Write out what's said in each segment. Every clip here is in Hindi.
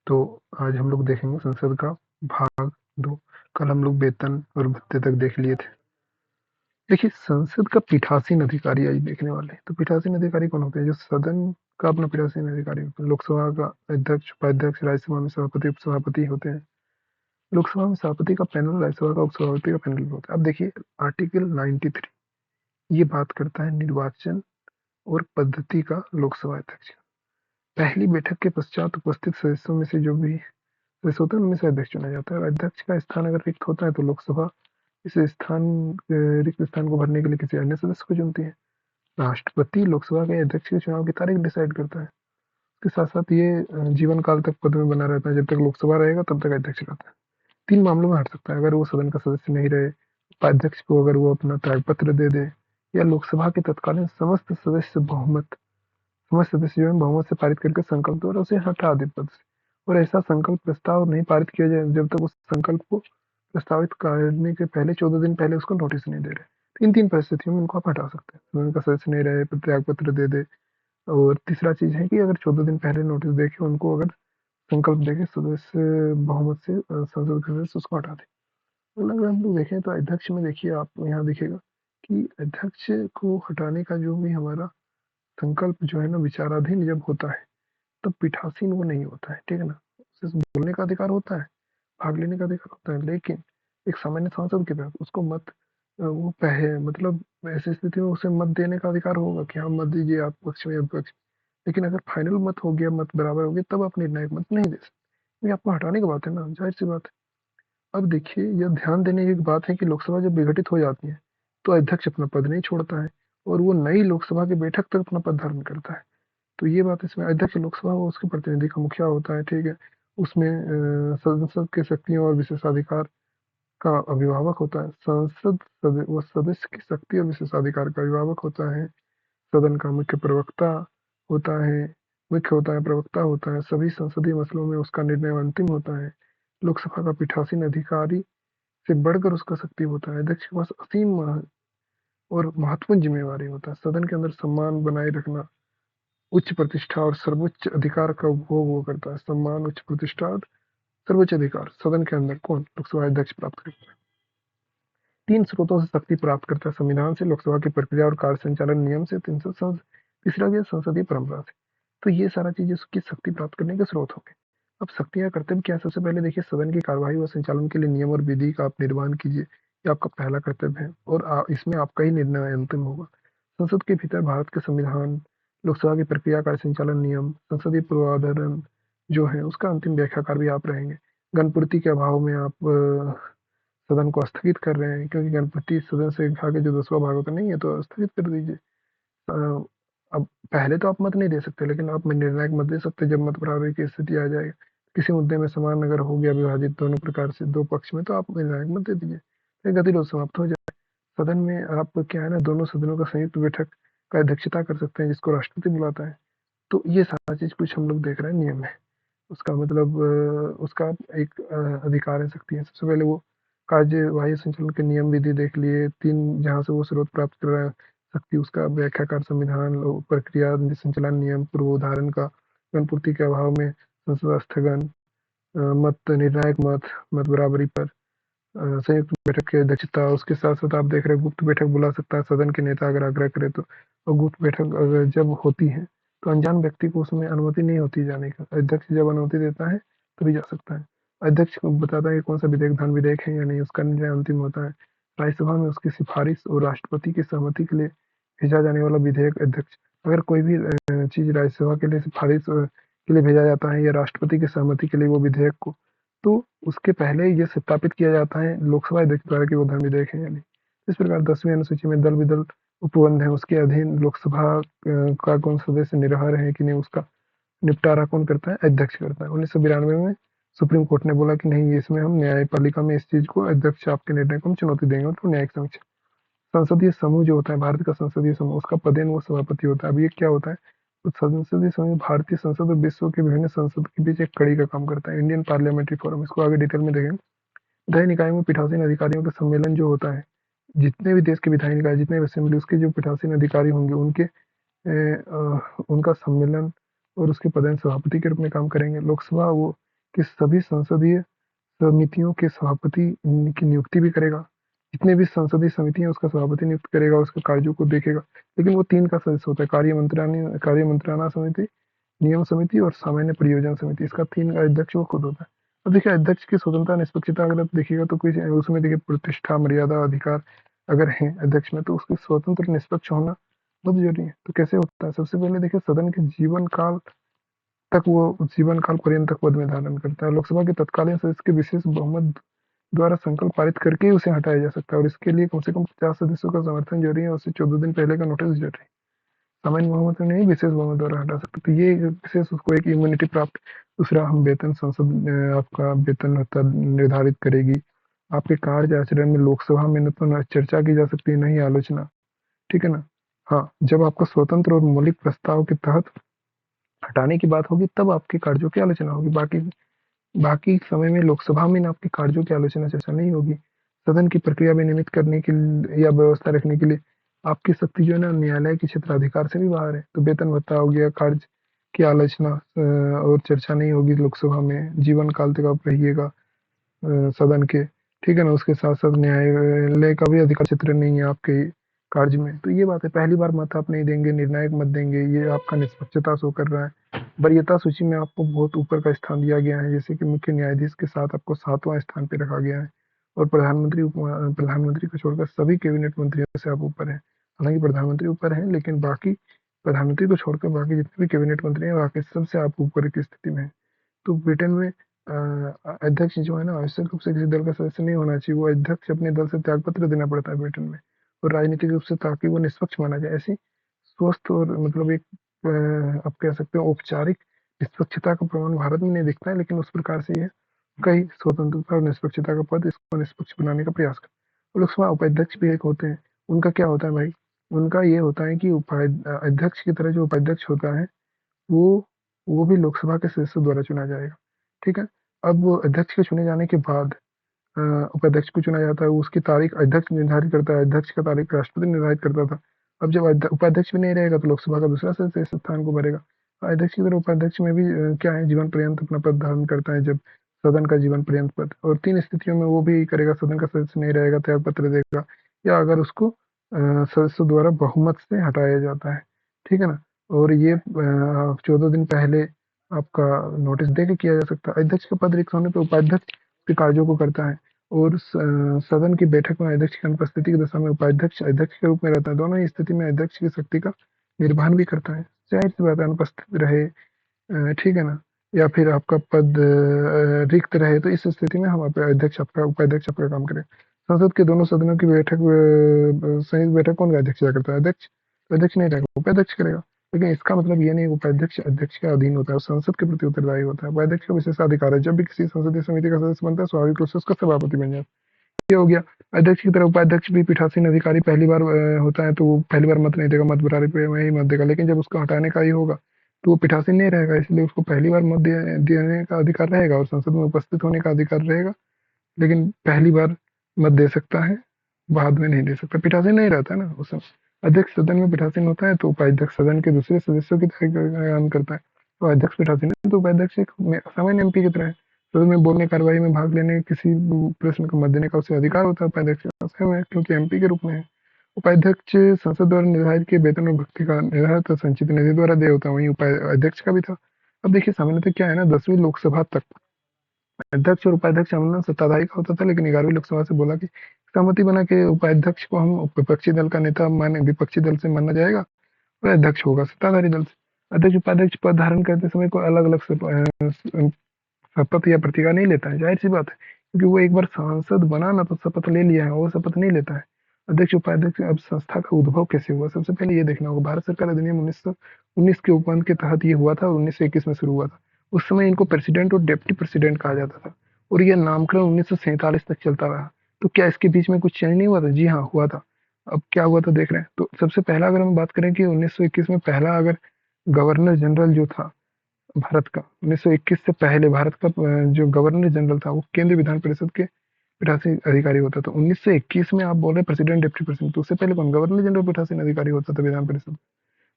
तो आज हम लोग देखेंगे संसद का भाग 2। कल हम लोग वेतन और भत्ते तक देख लिए थे। देखिए, संसद का पीठासीन अधिकारी आज देखने वाले हैं। तो पीठासीन अधिकारी कौन होते हैं? जो सदन का अपना पीठासीन अधिकारी होता है। लोकसभा का अध्यक्ष, उपाध्यक्ष, राज्यसभा में सभापति, उपसभापति होते हैं। लोकसभा में सभापति का पैनल, राज्यसभा का उपसभापति का पैनल होता है। अब देखिए, आर्टिकल 93 ये बात करता है निर्वाचन और पद्धति का लोकसभा अध्यक्ष। पहली बैठक के पश्चात उपस्थित सदस्यों में से जो भी सदस्य होता है उनमें से अध्यक्ष चुना जाता है। अध्यक्ष का स्थान अगर रिक्त होता है तो लोकसभा इस रिक्त स्थान को भरने के लिए किसी अन्य सदस्य को चुनती है। राष्ट्रपति लोकसभा के अध्यक्ष के चुनाव की तारीख डिसाइड करता है। इसके साथ साथ ये जीवन काल तक पद में बना रहता है। जब तक लोकसभा रहेगा तब तक अध्यक्ष रहता है। 3 मामलों में हट सकता है: अगर वो सदन का सदस्य नहीं रहे, उपाध्यक्ष को अगर वो अपना त्यागपत्र दे दे, या लोकसभा के तत्कालीन समस्त सदस्य जो है बहुमत से पारित करके संकल्प द्वारा उसे हटा दे पद से। और ऐसा संकल्प प्रस्ताव नहीं पारित किया जाए जब तक उस संकल्प को प्रस्तावित करने के पहले 14 दिन पहले उसको नोटिस नहीं दे रहे। तो इन 3 परिस्थितियों में उनको आप हटा सकते हैं: सदन का सदस्य नहीं रहे, त्याग पत्र दे दे, और तीसरा चीज है कि अगर 14 दिन पहले नोटिस देके उनको अगर संकल्प देके सदस्य बहुमत से संसद के सदस्य उसको हटा दे। मतलब अगर हम लोग देखें तो अध्यक्ष में देखिए, आपको यहाँ दिखेगा कि अध्यक्ष को हटाने का जो भी हमारा संकल्प जो है ना विचाराधीन जब होता है तब पीठासीन वो नहीं होता है, ठीक है ना। उसे बोलने का अधिकार होता है, भाग लेने का अधिकार होता है, लेकिन एक सामान्य सांसद के पास उसको मत वो पहले मतलब ऐसी स्थिति में उसे मत देने का अधिकार होगा कि हाँ मत दीजिए, आप पक्ष में या विपक्ष। लेकिन अगर फाइनल मत हो गया, मत बराबर हो गया, तब आप निर्णायक मत नहीं दे सकते। ये आपको हटाने की बात है ना, जाहिर सी बात है। अब देखिए, यह ध्यान देने की बात है कि लोकसभा जब विघटित हो जाती है तो अध्यक्ष अपना पद नहीं छोड़ता है और वो नई लोकसभा की बैठक तक अपना पद धारण करता है। तो ये बात इसमें, अध्यक्ष लोकसभा वो उसके प्रतिनिधि का मुखिया होता है, ठीक है। उसमें संसद के शक्तियों और विशेषाधिकार का अभिभावक होता है। वो सदस्य की शक्ति और विशेषाधिकार का अभिभावक होता है। सदन का मुख्य प्रवक्ता होता है, प्रवक्ता होता है। सभी संसदीय मसलों में उसका निर्णय अंतिम होता है। लोकसभा का पीठासीन अधिकारी से बढ़कर उसका शक्ति होता है। अध्यक्ष के पास असीम और महत्वपूर्ण जिम्मेवारी होता है: सदन के अंदर सम्मान बनाए रखना, उच्च प्रतिष्ठा और सर्वोच्च अधिकार का उपभोग वो करता है। सम्मान, उच्च प्रतिष्ठा और सर्वोच्च अधिकार सदन के अंदर कौन? लोकसभा अध्यक्ष प्राप्त करता है। 3 स्रोतों से शक्ति प्राप्त करता है: संविधान से, लोकसभा की प्रक्रिया और कार्य संचालन नियम से, तीसरा भी है संसदीय परंपरा से। तो ये सारा चीज उसकी शक्ति प्राप्त करने के स्रोत हो गए। अब शक्ति या कर्तव्य क्या है? सबसे पहले देखिए, सदन की कार्यवाही व संचालन के लिए नियम और विधि का आप निर्माण कीजिए, ये आपका पहला कर्तव्य है और इसमें आपका ही निर्णय अंतिम होगा। संसद के भीतर भारत के संविधान, लोकसभा की प्रक्रिया, कार्य संचालन नियम, संसदीय पूर्वाधारण जो है उसका अंतिम व्याख्याकार भी आप रहेंगे। गणपूर्ति के अभाव में आप सदन को स्थगित कर रहे हैं, क्योंकि गणपति सदन से खा के जो 10वां भाग होता नहीं है, तो स्थगित कर दीजिए। अ, अब पहले तो आप मत नहीं दे सकते, लेकिन आप निर्णायक मत दे सकते जब मत बराबरी की स्थिति आ जाए। किसी मुद्दे में समान अगर हो गया विभाजित दोनों प्रकार से दो पक्ष में, तो आप निर्णायक मत दे दीजिए, फिर गतिरोध समाप्त हो जाए। सदन में आप क्या है ना, दोनों सदनों का संयुक्त बैठक का अध्यक्षता कर सकते हैं, जिसको राष्ट्रपति बुलाता है। तो ये सारा चीज कुछ हम लोग देख रहे हैं नियम है। उसका मतलब उसका एक अधिकार है, शक्ति है। सबसे पहले वो कार्यवाही संचालन के नियम विधि देख लिए, 3 जहाँ से वो स्रोत प्राप्त कर रहा है शक्ति, उसका व्याख्याकार, संविधान, प्रक्रिया संचालन नियम, पूर्वोदाहरण का, गणपूर्ति के अभाव में संसद स्थगन, मत निर्णायक मत बराबरी पर संयुक्त बैठक की अध्यक्षता। उसके साथ साथ आप देख रहे हैं गुप्त बैठक बुला सकता है सदन के नेता अगर आग्रह करे तो। और गुप्त बैठक अगर जब होती है तो अनजान व्यक्ति को उसमें अनुमति नहीं होती जाने का। अध्यक्ष जब अनुमति देता है तभी जा सकता है। अध्यक्ष को बताता है कि कौन सा विधेयक धन विधेयक है या नहीं, उसका निर्णय अंतिम होता है। राज्यसभा में उसकी सिफारिश और राष्ट्रपति की सहमति के लिए भेजा जाने वाला विधेयक अध्यक्ष, अगर कोई भी चीज राज्यसभा के लिए सिफारिश के लिए भेजा जाता है या राष्ट्रपति की सहमति के लिए वो विधेयक को, तो उसके पहले ये सत्यापित किया जाता है लोकसभा अध्यक्ष द्वारा कि वो धर्म विधेयक है या नहीं। इस प्रकार 10वीं अनुसूची में दल विदल उपबंध है, उसके अधीन लोकसभा का कौन सदस्य निरहर है कि नहीं, उसका निपटारा कौन करता है? अध्यक्ष करता है। 1992 में सुप्रीम कोर्ट ने बोला कि नहीं, इसमें हम न्यायपालिका में इस चीज को अध्यक्ष आपके निर्णय को हम चुनौती देंगे, तो न्यायिक समीक्षा। संसदीय समूह जो होता है, भारत का संसदीय समूह, उसका पदेन वो सभापति होता है। अब ये क्या होता है? तो संसदीय समूह भारतीय संसद और विश्व के विभिन्न संसद के बीच एक कड़ी का काम करता है। इंडियन पार्लियामेंट्री फोरम, इसको आगे डिटेल में देखेंगे। विधायी निकायों में पीठासीन अधिकारियों का सम्मेलन जो होता है, जितने भी देश के विधायी निकाय, जितने भी असेंबली, उसके जो पीठासीन अधिकारी होंगे उनका सम्मेलन और उसके पदेन सभापति के रूप में काम करेंगे। लोकसभा वो कि सभी संसदीय समितियों के सभापति की नियुक्ति भी करेगा। जितने भी संसदीय समिति है उसका सभापति नियुक्त करेगा, उसके कार्यों को देखेगा। लेकिन वो 3 का सदस्य होता है, कार्य मंत्रणा समिति, नियम समिति और सामान्य परियोजना समिति। इसका 3 का अध्यक्ष वो खुद होता है। अब देखिए अध्यक्ष की स्वतंत्रता निष्पक्षता अगर आप देखिएगा तो कुछ उसमें देखिए प्रतिष्ठा, मर्यादा, अधिकार अगर है अध्यक्ष में तो उसकी स्वतंत्र निष्पक्ष होना बहुत जरूरी है। तो कैसे होता है? सबसे पहले देखिए सदन के जीवन काल तक वो जीवन काल पर्यंत तक पद में धारण करता है। लोकसभा के तत्कालीन सदस्य के विशेष बहुमत द्वारा संकल्प पारित करके ही उसे हटाया जा सकता है और इसके लिए कम से कम 50 सदस्यों का समर्थन जरूरी है, उससे 14 दिन पहले का नोटिस जरूरी है। सामान्य बहुमत में नहीं, विशेष बहुमत द्वारा हटा सकते। तो ये विशेष उसको एक इम्यूनिटी प्राप्त। दूसरा, हम वेतन संसद आपका वेतन भत्ता निर्धारित करेगी। आपके कार्य आचरण में लोकसभा में न तो न चर्चा की जा सकती है न ही आलोचना, ठीक है ना। हाँ, जब आपका स्वतंत्र और मौलिक प्रस्ताव के तहत हटाने की बात होगी तब आपके कार्यों की आलोचना होगी। बाकी बाकी समय में लोकसभा में आपके कार्यों की आलोचना चर्चा नहीं होगी। सदन की प्रक्रिया में नियमित करने के लिए या व्यवस्था रखने के लिए आपकी शक्ति जो है ना न्यायालय के क्षेत्राधिकार से भी बाहर है। तो वेतन भत्ता हो गया, कार्य की आलोचना और चर्चा नहीं होगी लोकसभा में। जीवन काल तक आप रहिएगा सदन के, ठीक है ना। उसके साथ साथ न्यायालय का भी अधिकार क्षेत्र नहीं है आपके कार्य में। तो ये बात है, पहली बार मत आप नहीं देंगे, निर्णायक मत देंगे, ये आपका निष्पक्षता शो कर रहा है। वरीयता सूची में आपको बहुत ऊपर का स्थान दिया गया है, जैसे कि मुख्य न्यायाधीश के साथ आपको 7वां स्थान पे रखा गया है। और प्रधानमंत्री को छोड़कर सभी कैबिनेट मंत्रियों से आप ऊपर हैं। हालांकि प्रधानमंत्री ऊपर है, लेकिन बाकी प्रधानमंत्री को छोड़कर बाकी जितने भी कैबिनेट मंत्री हैं बाकी सबसे आप ऊपर की स्थिति में है। तो ब्रिटेन में अध्यक्ष जो है ना आवश्यक रूप से किसी दल का सदस्य नहीं होना चाहिए। वो अध्यक्ष अपने दल से त्यागपत्र देना पड़ता है ब्रिटेन में, और राजनीतिक रूप से, ताकि वो निष्पक्ष माना जाए। ऐसी स्वस्थ और मतलब एक आप कह सकते हो औपचारिक निष्पक्षता का प्रमाण भारत में नहीं दिखता है, लेकिन उस प्रकार से ये कई स्वतंत्रता और निष्पक्षता का पद इसको निष्पक्ष बनाने का प्रयास करता है। और लोकसभा उपाध्यक्ष भी एक होते हैं। उनका क्या होता है भाई? उनका ये होता है कि अध्यक्ष की तरह जो उपाध्यक्ष होता है वो वो भी लोकसभा के सदस्यों द्वारा चुना जाएगा, ठीक है। अब वो अध्यक्ष के चुने जाने के बाद अ, उपाध्यक्ष को चुना जाता है। उसकी तारीख अध्यक्ष निर्धारित करता है, अध्यक्ष का तारीख राष्ट्रपति निर्धारित करता था। अब जब उपाध्यक्ष भी नहीं रहेगा तो लोकसभा का दूसरा सदस्य इस स्थान को भरेगा। अध्यक्ष की तरह उपाध्यक्ष में भी क्या है, जीवन पर्यंत अपना पद धारण करता है, जब सदन का जीवन पर्यंत पद। और 3 स्थितियों में वो भी करेगा, सदन का सदस्य नहीं रहेगा, त्याग पत्र देगा, या अगर उसको सदस्यों द्वारा बहुमत से हटाया जाता है, ठीक है ना। और ये 14 दिन पहले आपका नोटिस दे के किया जा सकता है। अध्यक्ष का पद रिक्त होने पर उपाध्यक्ष के कार्यों को करता है, और सदन की बैठक में अध्यक्ष की अनुपस्थिति की दशा में उपाध्यक्ष अध्यक्ष के रूप में रहता है। दोनों ही स्थिति में अध्यक्ष की शक्ति का निर्वहन भी करता है। जाहिर सी बात है, अनुपस्थित रहे, ठीक है ना, या फिर आपका पद रिक्त रहे, तो इस स्थिति में हम अध्यक्ष आपका उपाध्यक्ष आपका काम करें। संसद के दोनों सदनों की बैठक संयुक्त बैठक कौन का अध्यक्ष करता है? अध्यक्ष। तो अध्यक्ष नहीं रहेगा, उपाध्यक्ष करेगा। लेकिन इसका मतलब ये नहीं उपाध्यक्ष अध्यक्ष के अधीन होता है, संसद के प्रति उत्तरदायी होता है। उपाध्यक्ष का विशेषाधिकार है, जब भी किसी संसदीय समिति का सदस्य बनता है स्वाभाविक रूप से उसका सभापति बन जाता है। ये हो गया। अध्यक्ष की तरह उपाध्यक्ष भी पीठासीन अधिकारी पहली बार होता है, तो वो पहली बार मत नहीं देगा, मत बराबरी पे में ही मत देगा। लेकिन जब उसको हटाने का ही होगा तो वो पीठासीन नहीं रहेगा, इसलिए उसको पहली बार मत देने का अधिकार रहेगा और संसद में उपस्थित होने का अधिकार रहेगा। लेकिन पहली बार मत दे सकता है, बाद में नहीं दे सकता। पीठासीन नहीं रहता है ना उस समय। अध्यक्ष सदन में पीठासीन होता है तो उपाध्यक्ष सदन के दूसरे सदस्यों की तरह काम करता है। तो अध्यक्ष पीठासीन है तो उपाध्यक्ष एक सामान्य एमपी की तरह है। सदन में बोलने, कार्यवाही में भाग लेने, किसी प्रश्न को मत देने का उसे अधिकार होता है उपाध्यक्ष का, स्वयं है, क्योंकि एमपी के रूप में है। उपाध्यक्ष संसद द्वारा निर्धारित किए वेतन और भत्ते का निर्धारित संचित निधि द्वारा देय होता है, वहीं उपाध्यक्ष का भी था। अब देखिए सामान्यतः क्या है ना, 10वीं लोकसभा तक अध्यक्ष और उपाध्यक्ष आमना सत्ताधारी का होता था, लेकिन 11वीं लोकसभा से बोला कि सहमति बना के उपाध्यक्ष को हम विपक्षी दल का नेता माने, विपक्षी दल से माना जाएगा, और अध्यक्ष होगा सत्ताधारी दल से। अध्यक्ष उपाध्यक्ष पद धारण करते समय कोई अलग अलग शपथ या प्रतिज्ञा नहीं लेता है, जाहिर सी बात है, क्योंकि वो एक बार सांसद बना ना तो शपथ ले लिया है, वो शपथ नहीं लेता है। अध्यक्ष उपाध्यक्ष। अब संस्था का उद्भव कैसे हुआ, सबसे पहले ये देखना होगा। भारत सरकार अधिनियम 1919 के उपबंध के तहत ये हुआ था और 1921 में शुरू हुआ था। उस समय इनको प्रेसिडेंट और डेप्टी प्रेसिडेंट कहा जाता था, और यह नामकरण 1947 तक चलता रहा। तो क्या इसके बीच में कुछ चेंज नहीं हुआ था? जी हाँ, हुआ था। अब क्या हुआ था देख रहे हैं। तो सबसे पहला अगर हम बात करें कि 1921 में पहला अगर गवर्नर जनरल जो था भारत का, 1921 से पहले भारत का जो गवर्नर जनरल था वो केंद्रीय विधान परिषद के पीठासीन अधिकारी होता था। 1921 में आप बोल रहे प्रेसिडेंट डिप्टी प्रेसिडेंट, तो उससे पहले कौन? गवर्नर जनरल पीठासीन अधिकारी होता था विधान परिषद।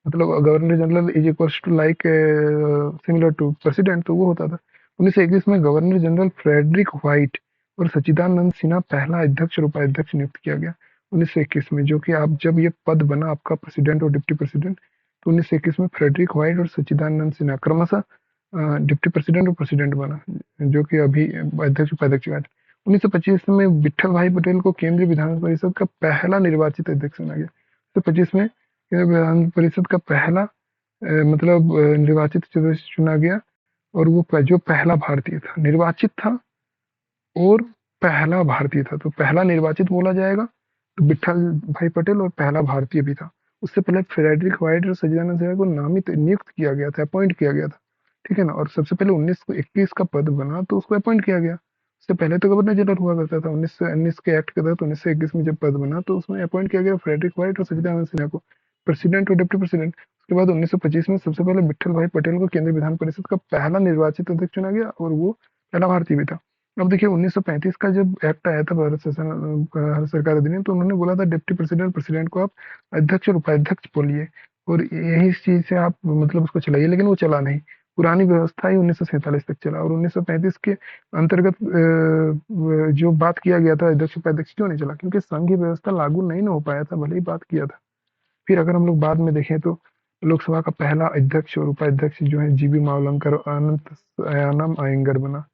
मतलब governor general is equals to like similar to president, तो वो होता था। 1921 में गवर्नर जनरल फ्रेडरिक व्हाइट और सच्चिदानंद सिन्हा पहला अध्यक्ष और उपाध्यक्ष नियुक्त किया गया 1921 में, जो कि आप जब ये पद बना आपका प्रेसिडेंट और डिप्टी प्रेसिडेंट, तो 1921 में फ्रेडरिक व्हाइट और सच्चिदानंद सिन्हा क्रमशः डिप्टी प्रेसिडेंट और प्रेसिडेंट बना, जो कि अभी अध्यक्ष उपाध्यक्ष का है। 1925 में विट्ठल भाई पटेल को केंद्रीय विधान परिषद का पहला निर्वाचित अध्यक्ष चुना गया। 1925 में केंद्रीय विधान परिषद का पहला मतलब निर्वाचित सदस्य चुना गया, और वो जो पहला भारतीय था, निर्वाचित था और पहला भारतीय था, तो पहला निर्वाचित बोला जाएगा तो विट्ठल भाई पटेल, और पहला भारतीय भी था। उससे पहले फ्रेडरिक व्हाइट और सच्चिदानंद सिन्हा को नामित नियुक्त किया गया था, अपॉइंट किया गया था, ठीक है ना। और सबसे पहले 1921 का पद बना तो उसको अपॉइंट किया गया। उससे पहले तो गवर्नर जनरल हुआ करता था। 1919 के एक्ट के तहत 1921 में जब पद बना तो उसमें अपॉइंट किया गया फ्रेडरिक व्हाइट और सच्चिदानंद सिन्हा को प्रेसिडेंट और डिप्टी प्रेसिडेंट। उसके बाद 1925 में सबसे पहले विट्ठल भाई पटेल को केंद्रीय विधान परिषद का पहला निर्वाचित अध्यक्ष चुना गया, और वो पहला भारतीय भी था। अब देखिए 1935 का जब एक्ट आया था भारत शासन भारत सरकार अधिनियम, तो उन्होंने बोला था डिप्टी प्रेसिडेंट प्रेसिडेंट को आप अध्यक्ष और उपाध्यक्ष बोलिए, और यही चीज से आप मतलब उसको चलाइए, लेकिन वो चला नहीं। पुरानी व्यवस्था ही 1947 तक चला, और 1935 के अंतर्गत जो बात किया गया था अध्यक्ष उपाध्यक्ष क्यों नहीं चला, क्योंकि संघीय व्यवस्था लागू नहीं ना हो पाया था, भले ही बात किया था। फिर अगर हम लोग बाद में देखें तो लोकसभा का पहला अध्यक्ष और उपाध्यक्ष जो है जीबी मावलंकर और अनंत सयानम अयंगर बना।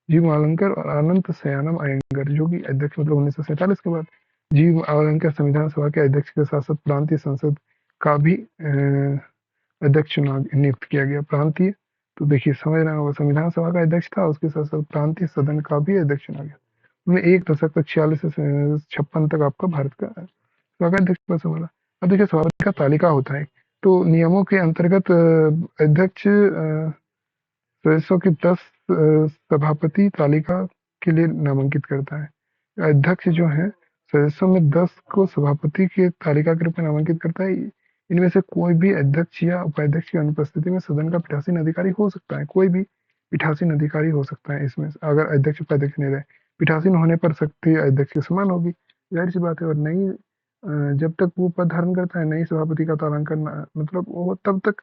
जीबी मावलंकर और अनंत सयानम अयंगर, जो कि अध्यक्ष मतलब 1947 के बाद जीबी मावलंकर संविधान सभा के अध्यक्ष के साथ साथ प्रांतीय संसद का भी अध्यक्ष चुना नियुक्त किया गया। प्रांतीय, तो देखिए समझ रहे होगा, संविधान सभा का अध्यक्ष था, उसके साथ साथ प्रांतीय सदन का भी अध्यक्ष चुना गया। उन्हें एक दशक तक 46 से 56 तक आपका भारत का स्वागताध्यक्ष पद संभाला। अब देखिए सभापति का तालिका होता है, तो नियमों के अंतर्गत अध्यक्ष सदस्यों की 10 सभापति तालिका के लिए नामांकित करता है। अध्यक्ष जो है सदस्यों में 10 को सभापति के तालिका के रूप में नामांकित करता है। इनमें से कोई भी अध्यक्ष या उपाध्यक्ष की अनुपस्थिति में सदन का पीठासीन अधिकारी हो सकता है। कोई भी पीठासीन अधिकारी हो सकता है इसमें, अगर अध्यक्ष उपाध्यक्ष नहीं रहे। पीठासीन होने पर शक्ति अध्यक्ष की समान होगी, जाहिर सी बात है। और नई जब तक वो पद धारण करता है, नई सभापति का तालांकन मतलब वो तब तक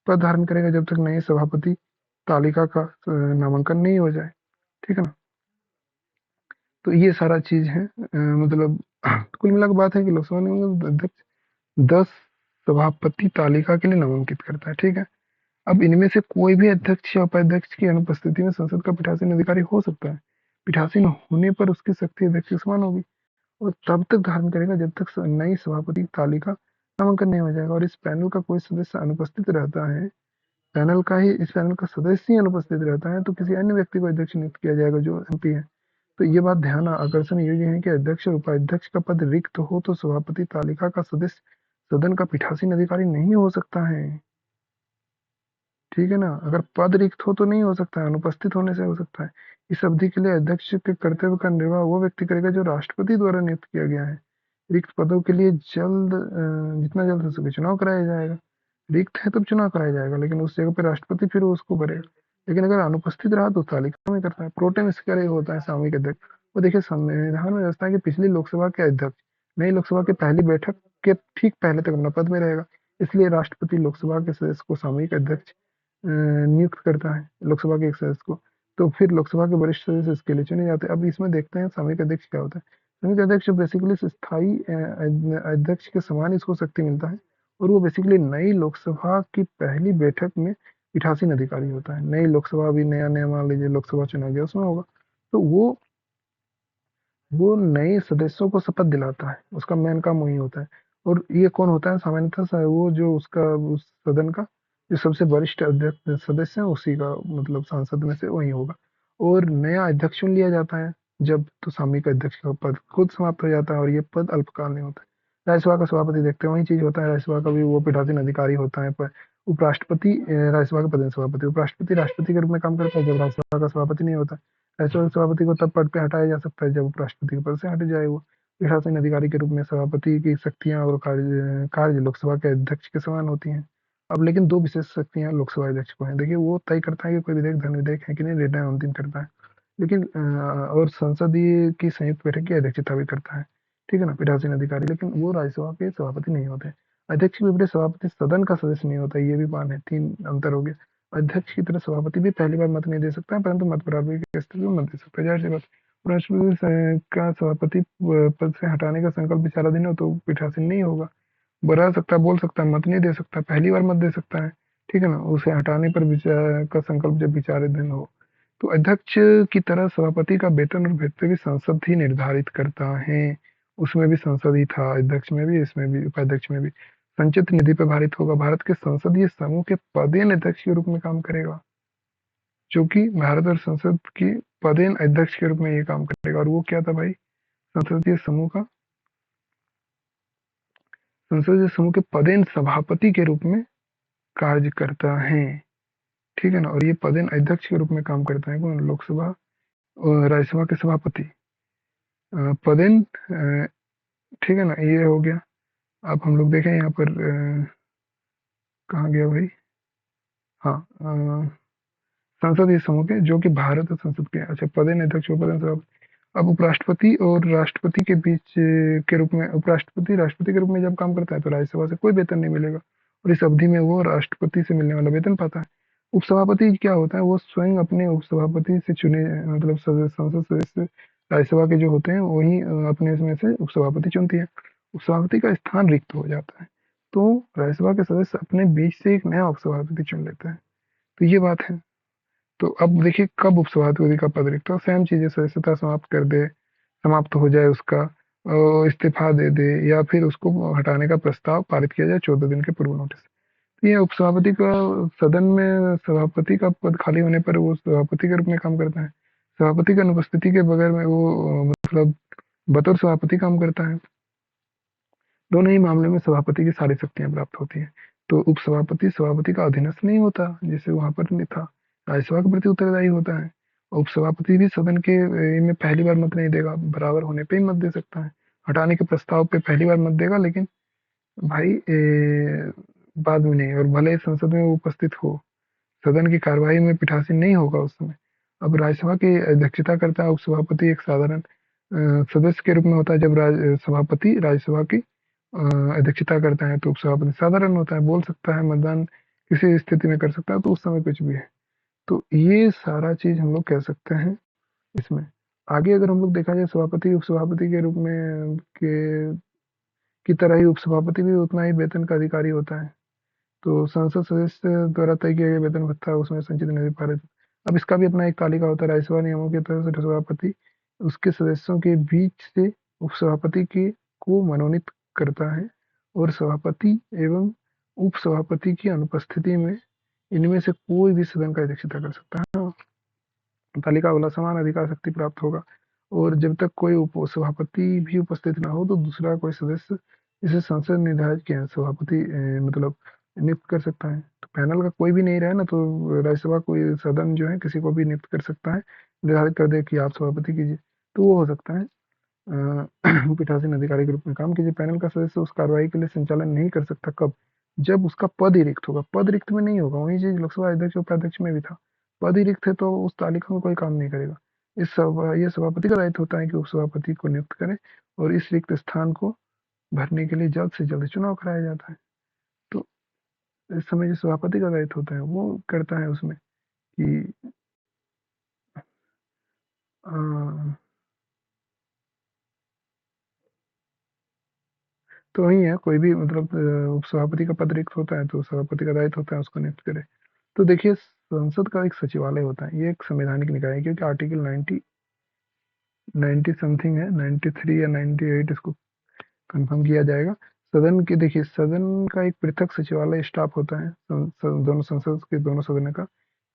पद धारण करेगा जब तक नए सभापति तालिका का नामांकन नहीं हो जाए, ठीक है ना। तो ये सारा चीज है मतलब कुल मिला के बात है कि लोकसभा ने अध्यक्ष 10 सभापति तालिका के लिए नामांकित करता है, ठीक है। अब इनमें से कोई भी अध्यक्ष या उपाध्यक्ष की अनुपस्थिति में संसद का पीठासीन अधिकारी हो सकता है। पीठासीन होने पर उसकी शक्ति अध्यक्ष के समान होगी, और तब तक धारण करेगा जब तक नई सभापति तालिका नामांकन नहीं हो जाएगा। और इस पैनल का कोई सदस्य अनुपस्थित रहता है, इस पैनल का सदस्य ही अनुपस्थित रहता है, तो किसी अन्य व्यक्ति को अध्यक्ष नियुक्त किया जाएगा जो एमपी है। तो ये बात ध्यान आकर्षण योग्य है कि अध्यक्ष और उपाध्यक्ष का पद रिक्त हो तो सभापति तालिका का सदस्य सदन का पीठासीन अधिकारी नहीं हो सकता है, ठीक है ना। अगर पद रिक्त हो तो नहीं हो सकता है, अनुपस्थित होने से हो सकता है। इस अवधि के लिए अध्यक्ष के कर्तव्य का निर्वाह वो व्यक्ति करेगा जो राष्ट्रपति द्वारा नियुक्त किया गया है। रिक्त पदों के लिए जितना जल्द हो सके चुनाव कराया जाएगा। रिक्त है तब चुनाव कराया जाएगा, लेकिन उस जगह पे राष्ट्रपति फिर उसको भरेगा। लेकिन अगर अनुपस्थित रहा तो तालिका में करता है। प्रोटेम स्पीकर होता है सामूहिक अध्यक्ष। वो देखिए संविधान व्यवस्था की पिछली लोकसभा के अध्यक्ष नई लोकसभा की पहली बैठक के ठीक पहले तक अपना पद में रहेगा, इसलिए राष्ट्रपति लोकसभा के सदस्य को सामूहिक अध्यक्ष नियुक्त करता है, लोकसभा के एक सदस्य को। तो फिर लोकसभा के वरिष्ठ सदस्य इसके लिए चुने जाते हैं। अब इसमें देखते हैं सामूहिक अध्यक्ष क्या होता है। सामूहिक अध्यक्ष बेसिकली स्थायी अध्यक्ष के समान इसको शक्ति मिलता है, और वो बेसिकली नई लोकसभा की पहली बैठक में पीठासीन अधिकारी होता है। नई लोकसभा अभी नया नया मान लीजिए लोकसभा चुना गया, उसमें होगा तो वो नए सदस्यों को शपथ दिलाता है, उसका मेन काम वही होता है। और ये कौन होता है सामान्यतः वो जो उसका उस सदन का जो सबसे वरिष्ठ अध्यक्ष सदस्य है उसी का मतलब सांसद में से वही होगा। और नया अध्यक्ष चुन लिया जाता है जब तो सामयिक अध्यक्ष का पद खुद समाप्त हो जाता है, और ये पद अल्पकालीन होता है। राज्यसभा का सभापति देखते हैं वही चीज होता है। राज्यसभा का भी वो पीठासीन अधिकारी होता है, पर उपराष्ट्रपति राज्यसभा के पद में सभापति, उपराष्ट्रपति राष्ट्रपति के रूप में काम करता है जब राज्यसभा का सभापति नहीं होता। राज्यसभा के सभापति को तब पद पे हटाया जा सकता है जब उपराष्ट्रपति के पद से हट जाए वो। पीठासीन अधिकारी के रूप में सभापति की शक्तियां और कार्य लोकसभा के अध्यक्ष के समान होती हैं। अब लेकिन दो विशेष शक्तियां लोकसभा अध्यक्ष को हैं। देखिए वो तय करता है कि कोई विधेयक धन विधेयक है कि नहीं, निर्णय अंतिम करता है। लेकिन और संसदीय की संयुक्त बैठक की अध्यक्षता भी करता है, ठीक है ना, पीठासीन अधिकारी। लेकिन वो राज्यसभा के सभापति नहीं होते। अध्यक्ष के विपरीत सभापति सदन का सदस्य नहीं होता। ये भी मान है, तीन अंतर हो गया। अध्यक्ष की तरह सभापति भी पहली बार मत नहीं दे सकता है, परंतु मत बराबरी की स्थिति में मत दे सकता है, जाहिर सी बात। राष्ट्रपति का सभापति पद से हटाने का संकल्प विचाराधीन हो तो पीठासीन नहीं होगा। बता सकता है, बोल सकता है, मत नहीं दे सकता, पहली बार मत दे सकता है, ठीक है ना। उसे हटाने पर विचार का संकल्प जब विचाराधीन हो, तो अध्यक्ष की तरह सभापति का वेतन और वेतन भी संसद ही निर्धारित करता है। उसमें भी संसद ही था, अध्यक्ष में भी, इसमें भी, उपाध्यक्ष में भी। संचित निधि पर भारित होगा। भारत के संसदीय समूह के पदेन अध्यक्ष के रूप में काम करेगा, जो कि भारत और संसद की पदेन अध्यक्ष के रूप में ये काम करेगा। और वो क्या था भाई? संसदीय समूह का, संसदीय समूह के पदेन सभापति के रूप में कार्य करता है, ठीक है ना। और ये पदेन अध्यक्ष के रूप में काम करता है कौन? लोकसभा और राज्यसभा के सभापति। पदेन ठीक है ना, ये हो गया। अब हम लोग देखें यहाँ पर कहाँ गया भाई? हाँ, संसदीय समूह के, जो कि भारत और संसद के, अच्छा, पदेन अध्यक्ष और पदेन सभापति। अब उपराष्ट्रपति और राष्ट्रपति के बीच के रूप में, उपराष्ट्रपति राष्ट्रपति के रूप में जब काम करता है तो राज्यसभा से कोई वेतन नहीं मिलेगा, और इस अवधि में वो राष्ट्रपति से मिलने वाला वेतन पाता है। उपसभापति क्या होता है? वो स्वयं अपने उपसभापति से चुने, मतलब संसद सदस्य राज्यसभा के जो होते हैं वही अपने इसमें से उपसभापति चुनती है। उपसभापति का स्थान रिक्त हो जाता है तो राज्यसभा के सदस्य अपने बीच से एक नया उपसभापति चुन लेते हैं। तो ये बात है। तो अब देखिए, कब उपसभापति का पद रिक्त हो? सेम चीजें, सदस्यता समाप्त कर दे, समाप्त हो जाए उसका, इस्तीफा दे दे, या फिर उसको हटाने का प्रस्ताव पारित किया जाए 14 दिन के पूर्व नोटिस। तो ये उपसभापति का सदन में सभापति का पद खाली होने पर वो सभापति के रूप में काम करता है। सभापति की अनुपस्थिति के बगैर में वो मतलब बतौर सभापति काम करता है। दोनों ही मामले में सभापति की सारी शक्तियां प्राप्त होती हैं। तो उपसभापति सभापति का अधीनस्थ नहीं होता, जैसे वहां पर नहीं था, राज्यसभा के प्रति उत्तरदायी होता है। उपसभापति भी सदन के में पहली बार मत नहीं देगा, बराबर होने पे ही मत दे सकता है। हटाने के प्रस्ताव पे पहली बार मत देगा, लेकिन भाई बाद में नहीं। और भले ही संसद में वो उपस्थित हो, सदन की कार्यवाही में पीठासीन नहीं होगा उस समय। अब राज्यसभा की अध्यक्षता करता है उपसभापति, एक साधारण सदस्य के रूप में होता है। जब सभापति राज्यसभा की अध्यक्षता करता है तो उपसभापति साधारण होता है, बोल सकता है, मतदान किसी स्थिति में कर सकता है, तो उस समय कुछ भी है। तो ये सारा चीज हम लोग कह सकते हैं इसमें। आगे अगर हम लोग देखा जाए, सभापति उपसभापति के रूप में के की तरह ही उपसभापति भी उतना ही वेतन का अधिकारी होता है। तो संसद सदस्य द्वारा तय किया गया वेतन भत्ता उसमें संचित नहीं पारित। अब इसका भी अपना एक तालिका होता है। राज्यसभा नियमों के तहत सभापति उसके सदस्यों के बीच से उपसभापति के को मनोनीत करता है, और सभापति एवं उपसभापति की अनुपस्थिति में इनमें से कोई भी सदन का अध्यक्षता कर सकता है। तालिका वाला समान अधिकार शक्ति प्राप्त होगा, और जब तक कोई सभापति भी उपस्थित ना हो तो दूसरा कोई सदस्य जिसे संसद निर्धारित किया सभापति मतलब नियुक्त कर सकता है। तो पैनल का कोई भी नहीं रहे ना, तो राज्यसभा कोई सदन जो है किसी को भी नियुक्त कर सकता है, निर्धारित कर दे कि आप सभापति कीजिए, तो वो हो सकता है। पीठासीन अधिकारी के रूप में काम कीजिए। पैनल का सदस्य उस कार्रवाई के लिए संचालन नहीं कर सकता, कब? जब उसका पद ही रिक्त होगा। पद रिक्त में नहीं होगा, वही चीज लोकसभा अध्यक्ष और उपाध्यक्ष में भी था। पद ही रिक्त है तो उस तालिका में कोई काम नहीं करेगा। ये सभापति का दायित्व होता है कि उपसभापति को नियुक्त करे, और इस रिक्त स्थान को भरने के लिए जल्द से जल्द चुनाव कराया जाता है। तो इस समय जो सभापति का दायित्व होता है वो करता है उसमें कि अ, तो वही है, कोई भी मतलब उपसभापति का पद रिक्त होता है तो सभापति का दायित्व होता है उसको नियुक्त करे। तो देखिए, संसद का एक सचिवालय होता है, ये एक संवैधानिक निकाय है, क्योंकि आर्टिकल 90 समथिंग है, 93 या 98, इसको कंफर्म किया जाएगा। सदन के, देखिए, सदन का एक पृथक सचिवालय स्टाफ होता है। दोनों संसद के दोनों सदनों का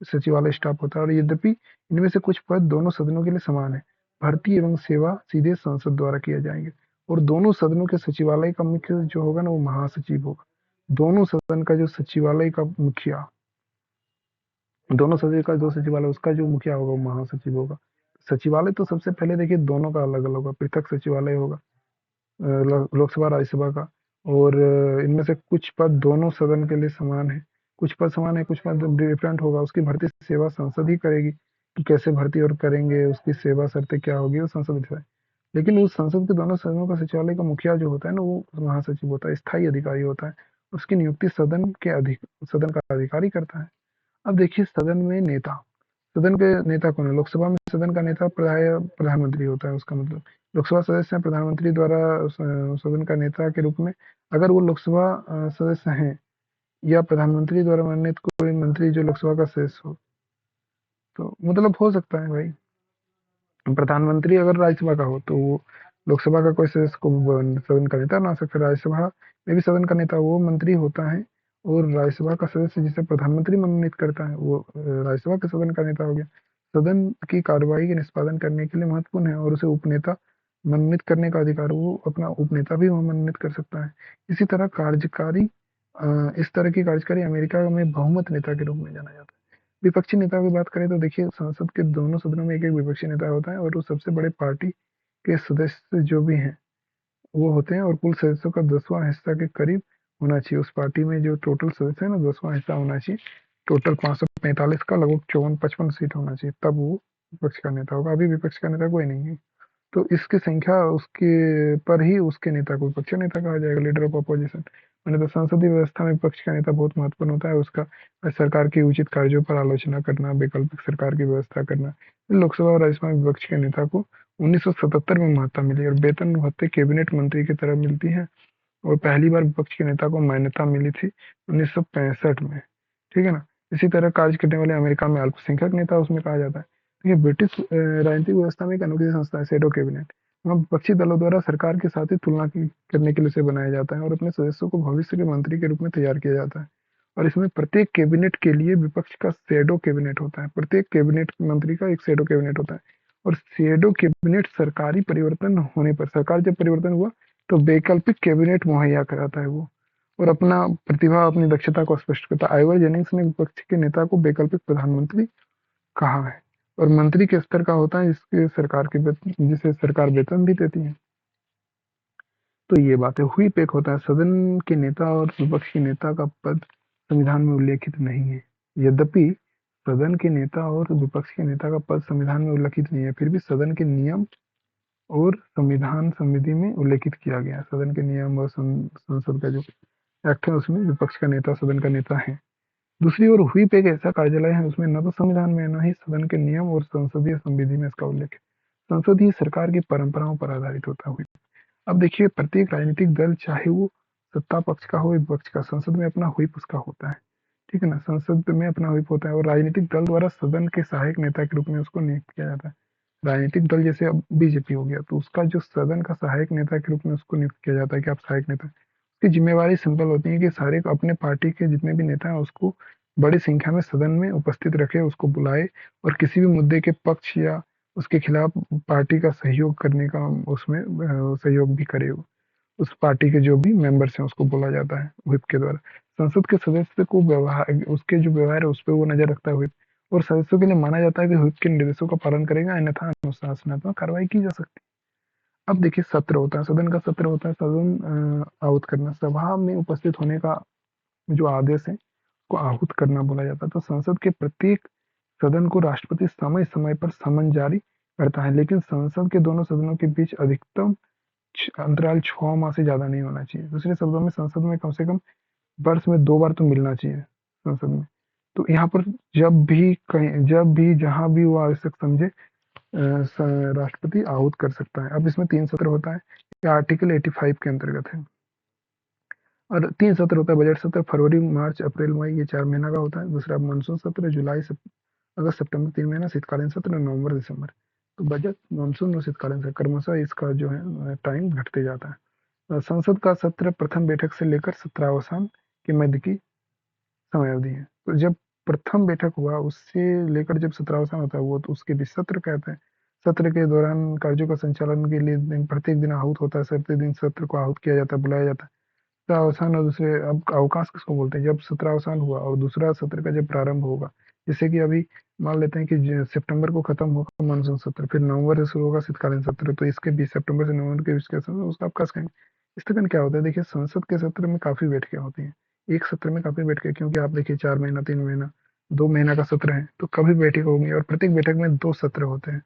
सचिवालय स्टाफ होता है, और यद्यपि इनमें से कुछ पद दोनों सदनों के लिए समान है, भर्ती एवं सेवा सीधे संसद द्वारा किए जाएंगे। और दोनों सदनों के सचिवालय का मुख्य जो होगा ना, वो महासचिव होगा। दोनों सदन का जो सचिवालय का मुखिया, दोनों सदन का जो सचिवालय, उसका जो मुखिया होगा वो महासचिव होगा। सचिवालय तो सबसे पहले देखिए दोनों का अलग अलग होगा, पृथक सचिवालय होगा लोकसभा राज्यसभा का। और इनमें से कुछ पद दोनों सदन के लिए समान है, कुछ पद समान है, कुछ पद डिफरेंट होगा। उसकी भर्ती सेवा संसद ही करेगी, कि कैसे भर्ती और करेंगे, उसकी सेवा शर्तें क्या होगी, वो संसद डिसाइड। लेकिन उस संसद के दोनों सदनों का सचिवालय का मुखिया जो होता है ना, वो महासचिव होता है, स्थायी अधिकारी होता है। उसकी नियुक्ति सदन का अधिकारी करता है। अब देखिए सदन में नेता, सदन के नेता कौन है? लोकसभा में सदन का नेता प्रधानमंत्री होता है, उसका मतलब लोकसभा सदस्य प्रधानमंत्री द्वारा सदन का नेता के रूप में, अगर वो लोकसभा सदस्य हैं या प्रधानमंत्री द्वारा मनोनीत कोई मंत्री जो लोकसभा का सदस्य हो, तो मतलब हो सकता है भाई। प्रधानमंत्री अगर राज्यसभा का हो तो वो लोकसभा का कोई सदस्य को सदन का नेता बना सकता है। राज्यसभा में भी सदन का नेता वो मंत्री होता है, और राज्यसभा का सदस्य जिसे प्रधानमंत्री मनोनीत करता है वो राज्यसभा के सदन का नेता हो गया। सदन की कार्यवाही के निष्पादन करने के लिए महत्वपूर्ण है, और उसे उपनेता मनोनीत करने का अधिकार, वो अपना उपनेता भी वह मनोनीत कर सकता है। इसी तरह कार्यकारी इस तरह की कार्यकारी अमेरिका में बहुमत नेता के रूप में जाना जाता है। विपक्षी नेता की बात करें तो देखिए संसद के दोनों सदनों में एक एक विपक्षी नेता होता है, और वो सबसे बड़े पार्टी के सदस्य जो भी हैं वो होते हैं, और कुल सदस्यों का 10वां हिस्सा के करीब होना चाहिए। उस पार्टी में जो टोटल सदस्य है ना, 10वां हिस्सा होना चाहिए। टोटल 545 का लगभग 54-55 सीट होना चाहिए, तब वो विपक्ष का नेता होगा। अभी विपक्ष का नेता कोई नहीं है, तो इसकी संख्या उसके पर ही उसके नेता को विपक्षी नेता कहा जाएगा, लीडर ऑफ अपोजिशन। मैंने तो संसदीय व्यवस्था में विपक्ष का नेता बहुत महत्वपूर्ण होता है, उसका सरकार के उचित कार्यों पर आलोचना करना, वैकल्पिक सरकार की व्यवस्था करना। लोकसभा और राज्यसभा में विपक्ष के नेता को 1977 में महत्ता मिली, और वेतन भत्ते कैबिनेट मंत्री की तरह मिलती है। और पहली बार विपक्ष के नेता को मान्यता मिली थी 1965 में, ठीक है ना। इसी तरह कार्य करने वाले अमेरिका में अल्पसंख्यक नेता उसमें कहा जाता है। तो ये ब्रिटिश राजनीतिक व्यवस्था में एक अनोखी संस्था है, शैडो कैबिनेट। वहाँ विपक्षी दलों द्वारा सरकार के साथ ही करने के लिए इसे बनाया जाता है, और अपने सदस्यों को भविष्य के मंत्री के रूप में तैयार किया जाता है। और इसमें प्रत्येक कैबिनेट के लिए विपक्ष का शैडो कैबिनेट होता है, प्रत्येक कैबिनेट मंत्री का एक शैडो कैबिनेट होता है। और शैडो कैबिनेट सरकारी परिवर्तन होने पर, सरकार जब परिवर्तन हुआ तो वैकल्पिक कैबिनेट मुहैया कराता है वो, और अपना प्रतिभा, अपनी दक्षता को स्पष्ट करता है। आइवर जेनिंग्स ने विपक्ष के नेता को वैकल्पिक प्रधानमंत्री कहा है, और मंत्री के स्तर का होता है जिसे सरकार वेतन भी देती है। तो ये बात है। व्हिप एक होता है सदन के नेता और विपक्ष के नेता का पद संविधान में उल्लेखित नहीं है। यद्यपि सदन के नेता और विपक्ष के नेता का पद संविधान में उल्लेखित नहीं है, फिर भी सदन के नियम और संविधान संविधि में उल्लेखित किया गया है। सदन के नियम और संसद का जो एक्ट है उसमें विपक्ष का नेता सदन का नेता है। दूसरी ओर व्हिप एक ऐसा कार्यालय है उसमें न तो संविधान में न ही सदन के नियम और संसदीय संविधि में इसका उल्लेख है। संसद ही सरकार की परंपराओं पर आधारित होता है। अब देखिए प्रत्येक राजनीतिक दल चाहे वो सत्ता पक्ष का हो विपक्ष का, संसद में अपना व्हिप उसका होता है, ठीक है ना। संसद में अपना व्हिप होता है, और राजनीतिक दल द्वारा सदन के सहायक नेता के रूप में उसको नियुक्त किया जाता है। राजनीतिक दल जैसे अब बीजेपी हो गया, तो उसका जो सदन का सहायक नेता के रूप में उसको नियुक्त किया जाता है कि आप सहायक नेता। उसकी जिम्मेवारी सिंपल होती है कि सारे अपने पार्टी के जितने भी नेता हैं उसको बड़ी संख्या में सदन में उपस्थित रखे, उसको बुलाए, और किसी भी मुद्दे के पक्ष या उसके खिलाफ पार्टी का सहयोग करने का उसमें सहयोग भी करे। उस पार्टी के जो भी मेंबर्स हैं उसको बोला जाता है व्हिप के द्वारा। संसद के सदस्य को व्यवहार, उसके जो व्यवहार है उस पर वो नजर रखता है व्हिप, और सदस्यों के लिए माना जाता है कि व्हिप के निर्देशों का पालन करेगा, अन्यथा अनुशासनात्मक कार्रवाई की जा सकती है। अब देखिए सत्र होता है, सदन का सत्र होता है, सदन आहूत करना, सभा में उपस्थित होने का जो आदेश है को आहूत करना बोला जाता है। तो संसद के प्रत्येक सदन को राष्ट्रपति समय समय पर समन जारी करता है, लेकिन संसद के दोनों सदनों के बीच अधिकतम अंतराल 6 माह से ज्यादा नहीं होना चाहिए। दूसरे शब्दों में संसद में कम से कम वर्ष में 2 बार तो मिलना चाहिए संसद में। तो यहाँ पर जब भी कहीं, जब भी जहां भी वो आवश्यक समझे राष्ट्रपति आहूत कर सकता है। अब इसमें 3 सत्र होता है, ये आर्टिकल 85 के अंतर्गत है। और 3 सत्र होता है, बजट सत्र फरवरी मार्च अप्रैल मई, ये 4 महीना का होता है। दूसरा मानसून सत्र जुलाई अगस्त सितंबर, 3 महीना। शीतकालीन सत्र नवंबर दिसंबर। तो बजट, मानसून और शीतकालीन सत्र क्रमशः इसका जो है टाइम घटते जाता है। संसद का सत्र प्रथम बैठक से लेकर सत्रावसान के मध्य की समय अवधि है। तो जब प्रथम बैठक हुआ उससे लेकर जब सत्रावसान होता है वो, तो उसके बीच सत्र कहते हैं। सत्र के दौरान कार्यों का संचालन के लिए प्रत्येक दिन आहूत होता है, प्रत्येक दिन सत्र को आहूत किया जाता है, बुलाया जाता है। सत्रावसान और दूसरे, अब अवकाश किसको बोलते हैं? जब सत्रावसान हुआ और दूसरा सत्र का जब प्रारंभ होगा, जैसे कि अभी मान लेते हैं कि सितंबर को खत्म होगा मानसून सत्र, फिर नवंबर से शुरू होगा शीतकालीन सत्र, तो इसके बीच सितंबर से नवंबर के बीच का समय उसका अवकाश कहेंगे। इस तरह क्या होता है, देखिए संसद के सत्र में काफी बैठकें होती हैं। एक सत्र में काफी बैठकें, क्योंकि आप देखिए 4 महीना, 3 महीना, 2 महीना का सत्र है, तो कभी बैठक होंगी, और प्रत्येक बैठक में 2 सत्र होते हैं।